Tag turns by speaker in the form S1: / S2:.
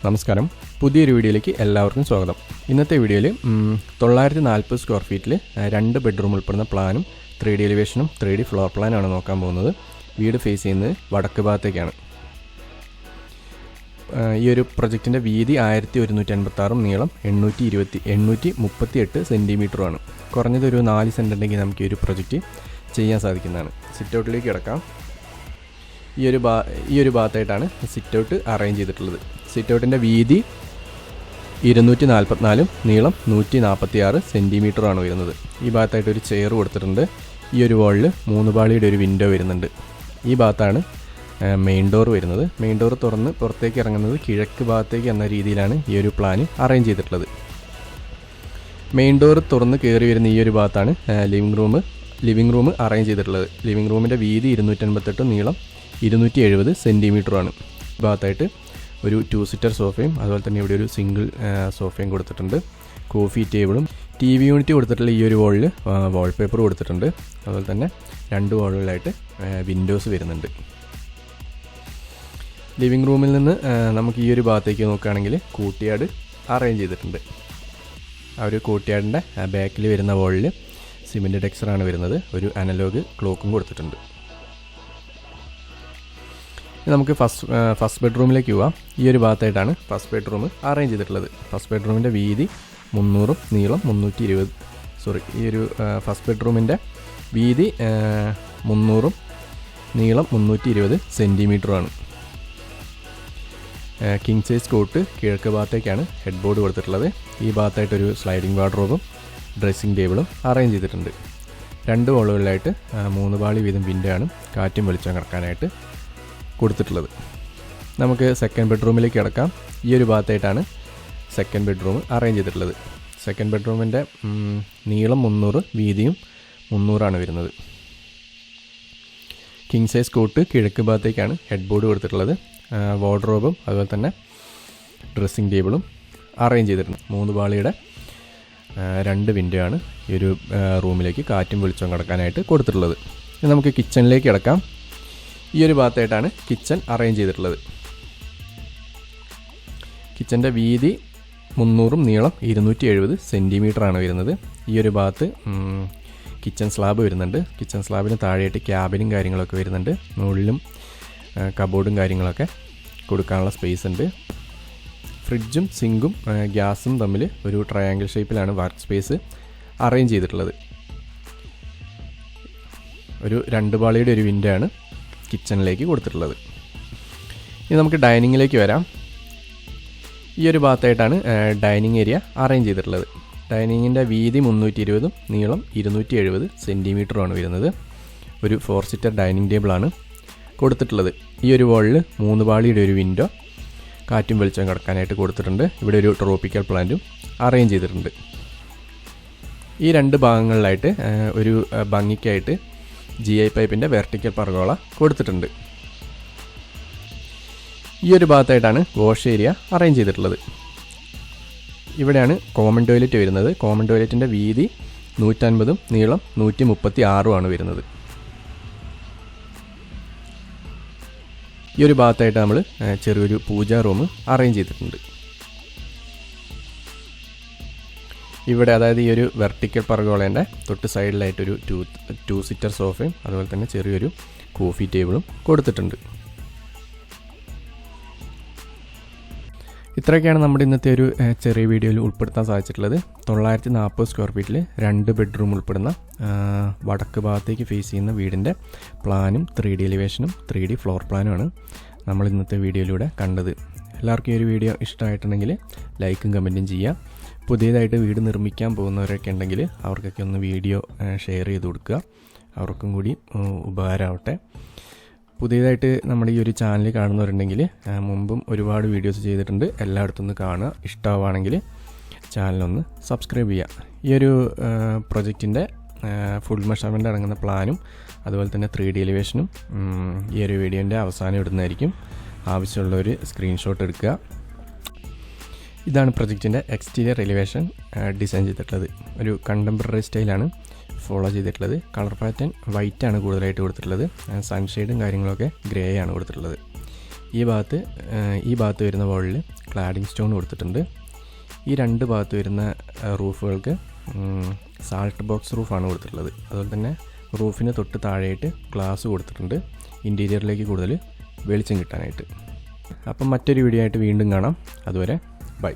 S1: നമസ്കാരം, പുതിയൊരു വീഡിയോയിലേക്ക് എല്ലാവർക്കും സ്വാഗതം. ഇന്നത്തെ വീഡിയോയിൽ 940 സ്ക്വയർ ഫീറ്റിൽ 2 ബെഡ്റൂം ഉൾപ്പെടുന്ന പ്ലാനും 3D എലിവേഷനും 3D ഫ്ലോർ പ്ലാനുമാണ് നോക്കാൻ പോകുന്നത്. വീട് ഫേസ് ചെയ്യുന്നത് വടക്ക് ഭാഗത്തേക്കാണ്. ഈ ഒരു പ്രൊജക്റ്റിൻ്റെ വീതി 1156, നീളം 838 സെൻറ്റിമീറ്ററുമാണ്. കുറഞ്ഞതൊരു 4 സെൻറ്റ് ഉണ്ടെങ്കിൽ നമുക്ക് ഈ ഒരു പ്രൊജക്റ്റ് ചെയ്യാൻ സാധിക്കുന്നതാണ്. സിറ്റ് ഔട്ടിലേക്ക് കിടക്കാം. ഈ ഒരു ഭാഗത്തായിട്ടാണ് സിറ്റ് ഔട്ട് അറേഞ്ച് ചെയ്തിട്ടുള്ളത്. സിറ്റ് ഔട്ടിൻ്റെ വീതി 244, നീളം 146 സെൻറ്റിമീറ്ററാണ് വരുന്നത്. ഈ ഭാഗത്തായിട്ട് ഒരു ചെയർ കൊടുത്തിട്ടുണ്ട്. ഈ ഒരു വാളിൽ 3 പാളിയുടെ ഒരു വിൻഡോ വരുന്നുണ്ട്. ഈ ഭാഗത്താണ് മെയിൻ ഡോർ വരുന്നത്. മെയിൻ ഡോർ തുറന്ന് പുറത്തേക്ക് ഇറങ്ങുന്നത് കിഴക്ക് ഭാഗത്തേക്ക് എന്ന രീതിയിലാണ് ഈ ഒരു പ്ലാന് അറേഞ്ച് ചെയ്തിട്ടുള്ളത്. മെയിൻ ഡോർ തുറന്ന് കയറി വരുന്ന ഈ ഒരു ഭാഗത്താണ് ലിവിംഗ് റൂം അറേഞ്ച് ചെയ്തിട്ടുള്ളത്. ലിവിംഗ് റൂമിൻ്റെ വീതി 258, നീളം 270 സെൻറ്റിമീറ്ററാണ്. ഈ ഭാഗത്തായിട്ട് ഒരു 2 സീറ്റർ സോഫയും അതുപോലെ തന്നെ ഇവിടെ ഒരു സിംഗിൾ സോഫയും കൊടുത്തിട്ടുണ്ട്. കോഫി ടേബിളും TV യൂണിറ്റ് കൊടുത്തിട്ടുള്ള ഈ ഒരു വാളിൽ വാൾപേപ്പർ കൊടുത്തിട്ടുണ്ട്. അതുപോലെ തന്നെ 2 വാളുകളിലായിട്ട് വിൻഡോസ് വരുന്നുണ്ട്. ലിവിംഗ് റൂമിൽ നിന്ന് നമുക്ക് ഈ ഒരു ഭാഗത്തേക്ക് നോക്കുകയാണെങ്കിൽ കൂട്ടിയാട് അറേഞ്ച് ചെയ്തിട്ടുണ്ട്. ആ ഒരു കൂട്ടിയാടിൻ്റെ ബാക്കിൽ വരുന്ന വാളിൽ സിമെൻറ്റ് ടെക്സ്ചറാണ് വരുന്നത്. ഒരു അനലോഗ് ക്ലോക്കും കൊടുത്തിട്ടുണ്ട്. നമുക്ക് ഫസ്റ്റ് ബെഡ്റൂമിലേക്ക് പോവാം. ഈ ഒരു ഭാഗത്തായിട്ടാണ് ഫസ്റ്റ് ബെഡ്റൂം അറേഞ്ച് ചെയ്തിട്ടുള്ളത്. ഫസ്റ്റ് ബെഡ്റൂമിൻ്റെ വീതി 300, നീളം 320. ഈ ഒരു ഫസ്റ്റ് ബെഡ്റൂമിൻ്റെ വീതി 300, നീളം 320 സെൻറ്റിമീറ്ററുമാണ്. കിങ് സൈസ് കോട്ട് കിഴക്ക് ഭാഗത്തേക്കാണ് ഹെഡ് ബോർഡ് കൊടുത്തിട്ടുള്ളത്. ഈ ഭാഗത്തായിട്ടൊരു സ്ലൈഡിംഗ് വാർഡ്രോബും ഡ്രസ്സിംഗ് ടേബിളും അറേഞ്ച് ചെയ്തിട്ടുണ്ട്. 2 വാളുകളിലായിട്ട് 3 പാളി വീതം വിൻഡോ ആണ് കാറ്റും വെളിച്ചം കിടക്കാനായിട്ട് കൊടുത്തിട്ടുള്ളത്. നമുക്ക് സെക്കൻഡ് ബെഡ്റൂമിലേക്ക് കിടക്കാം. ഈ ഒരു ഭാഗത്തായിട്ടാണ് സെക്കൻഡ് ബെഡ്റൂം അറേഞ്ച് ചെയ്തിട്ടുള്ളത്. സെക്കൻഡ് ബെഡ്റൂമിൻ്റെ നീളം 300, വീതിയും 300 വരുന്നത്. കിങ് സൈസ് കോട്ട് കിഴക്ക് ഭാഗത്തേക്കാണ് ഹെഡ് ബോർഡ് കൊടുത്തിട്ടുള്ളത്. വാർഡ്രോബും അതുപോലെ തന്നെ ഡ്രസ്സിംഗ് ടേബിളും അറേഞ്ച് ചെയ്തിട്ടുണ്ട്. 3 പാളിയുടെ 2 വിൻഡോ ആണ് ഈ ഒരു റൂമിലേക്ക് കാറ്റും വെളിച്ചവും കിടക്കാനായിട്ട് കൊടുത്തിട്ടുള്ളത്. നമുക്ക് കിച്ചണിലേക്ക് കിടക്കാം. ഈ ഒരു ഭാഗത്തായിട്ടാണ് കിച്ചൺ അറേഞ്ച് ചെയ്തിട്ടുള്ളത്. കിച്ചൻ്റെ വീതി 300, നീളം 270 സെൻറ്റിമീറ്ററാണ് വരുന്നത്. ഈ ഒരു ഭാഗത്ത് കിച്ചൺ സ്ലാബ് വരുന്നുണ്ട്. കിച്ചൺ സ്ലാബിന് താഴെയായിട്ട് ക്യാബിനും കാര്യങ്ങളൊക്കെ വരുന്നുണ്ട്. മുകളിലും കബോർഡും കാര്യങ്ങളൊക്കെ കൊടുക്കാനുള്ള സ്പേസ് ഉണ്ട്. ഫ്രിഡ്ജും സിങ്കും ഗ്യാസും തമ്മിൽ ഒരു ട്രയാങ്കിൾ ഷേപ്പിലാണ് വർക്ക് സ്പേസ് അറേഞ്ച് ചെയ്തിട്ടുള്ളത്. ഒരു 2 പാളിയുടെ ഒരു വിൻഡോ ആണ് കിച്ചണിലേക്ക് കൊടുത്തിട്ടുള്ളത്. ഇനി നമുക്ക് ഡൈനിങ്ങിലേക്ക് വരാം. ഈ ഒരു ഭാഗത്തായിട്ടാണ് ഡൈനിങ് ഏരിയ അറേഞ്ച് ചെയ്തിട്ടുള്ളത്. ഡൈനിങ്ങിൻ്റെ വീതി 320, നീളം 270 സെൻറ്റിമീറ്ററുമാണ് വരുന്നത്. ഒരു 4 സീറ്റർ ഡൈനിങ് ടേബിളാണ് കൊടുത്തിട്ടുള്ളത്. ഈ ഒരു വാളിൽ 3 പാളിയുടെ ഒരു വിൻഡോ കാറ്റും വെളിച്ചം കിടക്കാനായിട്ട് കൊടുത്തിട്ടുണ്ട്. ഇവിടെ ഒരു ട്രോപ്പിക്കൽ പ്ലാന്റും അറേഞ്ച് ചെയ്തിട്ടുണ്ട്. ഈ 2 ഭാഗങ്ങളിലായിട്ട് ഒരു ഭംഗിക്കായിട്ട് GI പൈപ്പിൻ്റെ വെർട്ടിക്കൽ പർഗോള കൊടുത്തിട്ടുണ്ട്. ഈ ഒരു ഭാഗത്തായിട്ടാണ് വാഷ് ഏരിയ അറേഞ്ച് ചെയ്തിട്ടുള്ളത്. ഇവിടെയാണ് കോമൺ ടോയ്ലറ്റ് വരുന്നത്. കോമൺ ടോയ്ലറ്റിൻ്റെ വീതി 150, നീളം 136 വരുന്നത്. ഈ ഒരു ഭാഗത്തായിട്ട് നമ്മൾ ചെറിയൊരു പൂജാ റൂം അറേഞ്ച് ചെയ്തിട്ടുണ്ട്. ഇവിടെ അതായത് ഈ ഒരു വെർട്ടിക്കൽ പർഗോളേൻ്റെ തൊട്ട് സൈഡിലായിട്ടൊരു 2 സീറ്റർ സോഫയും അതുപോലെ തന്നെ ചെറിയൊരു കോഫി ടേബിളും കൊടുത്തിട്ടുണ്ട്. ഇത്രയൊക്കെയാണ് നമ്മുടെ ഇന്നത്തെ ഒരു ചെറിയ വീഡിയോയിൽ ഉൾപ്പെടുത്താൻ സാധിച്ചിട്ടുള്ളത്. 940 സ്ക്വയർ ഫീറ്റിൽ 2 ബെഡ്റൂം ഉൾപ്പെടുന്ന വടക്ക് ഭാഗത്തേക്ക് ഫേസ് ചെയ്യുന്ന വീടിൻ്റെ പ്ലാനും 3D എലിവേഷനും 3D ഫ്ലോർ പ്ലാനുമാണ് നമ്മൾ ഇന്നത്തെ വീഡിയോയിലൂടെ കണ്ടത്. എല്ലാവർക്കും ഈ ഒരു വീഡിയോ ഇഷ്ടമായിട്ടുണ്ടെങ്കിൽ ലൈക്കും കമൻറ്റും ചെയ്യാം. പുതിയതായിട്ട് വീട് നിർമ്മിക്കാൻ പോകുന്നവരൊക്കെ ഉണ്ടെങ്കിൽ അവർക്കൊക്കെ ഒന്ന് വീഡിയോ ഷെയർ ചെയ്ത് കൊടുക്കുക. അവർക്കും കൂടി ഉപകാരമാവട്ടെ. പുതിയതായിട്ട് നമ്മുടെ ഈ ഒരു ചാനൽ കാണുന്നവരുണ്ടെങ്കിൽ മുമ്പും ഒരുപാട് വീഡിയോസ് ചെയ്തിട്ടുണ്ട്. എല്ലായിടത്തും ഒന്ന് കാണുക. ഇഷ്ടമാവുകയാണെങ്കിൽ ചാനലൊന്ന് സബ്സ്ക്രൈബ് ചെയ്യുക. ഈ ഒരു പ്രൊജക്റ്റിൻ്റെ ഫുൾ മെഷർമെൻ്റ് അടങ്ങുന്ന പ്ലാനും അതുപോലെ തന്നെ 3D എലിവേഷനും ഈ ഒരു വീഡിയോൻ്റെ അവസാനം ഇടുന്നതായിരിക്കും. ആവശ്യമുള്ളവർ സ്ക്രീൻഷോട്ട് എടുക്കുക. ഇതാണ് പ്രൊജക്റ്റിൻ്റെ എക്സ്റ്റീരിയർ എലിവേഷൻ ഡിസൈൻ ചെയ്തിട്ടുള്ളത്. ഒരു കണ്ടംപററി സ്റ്റൈലാണ് ഫോളോ ചെയ്തിട്ടുള്ളത്. കളർ പാറ്റേൺ വൈറ്റാണ് കൂടുതലായിട്ട് കൊടുത്തിട്ടുള്ളത്. സൺഷെയ്ഡും കാര്യങ്ങളൊക്കെ ഗ്രേ ആണ് കൊടുത്തിട്ടുള്ളത്. ഈ ഭാഗത്ത് വരുന്ന വോളിൽ ക്ലാഡിംഗ് സ്റ്റോൺ കൊടുത്തിട്ടുണ്ട്. ഈ 2 ഭാഗത്ത് വരുന്ന റൂഫുകൾക്ക് സാൾട്ട് ബോക്സ് റൂഫാണ് കൊടുത്തിട്ടുള്ളത്. അതുപോലെ തന്നെ റൂഫിന് തൊട്ട് താഴെയായിട്ട് ഗ്ലാസ് കൊടുത്തിട്ടുണ്ട്, ഇൻറ്റീരിയറിലേക്ക് കൂടുതൽ വെളിച്ചം കിട്ടാനായിട്ട്. അപ്പം മറ്റൊരു വീഡിയോ ആയിട്ട് വീണ്ടും കാണാം. അതുവരെ ബൈ.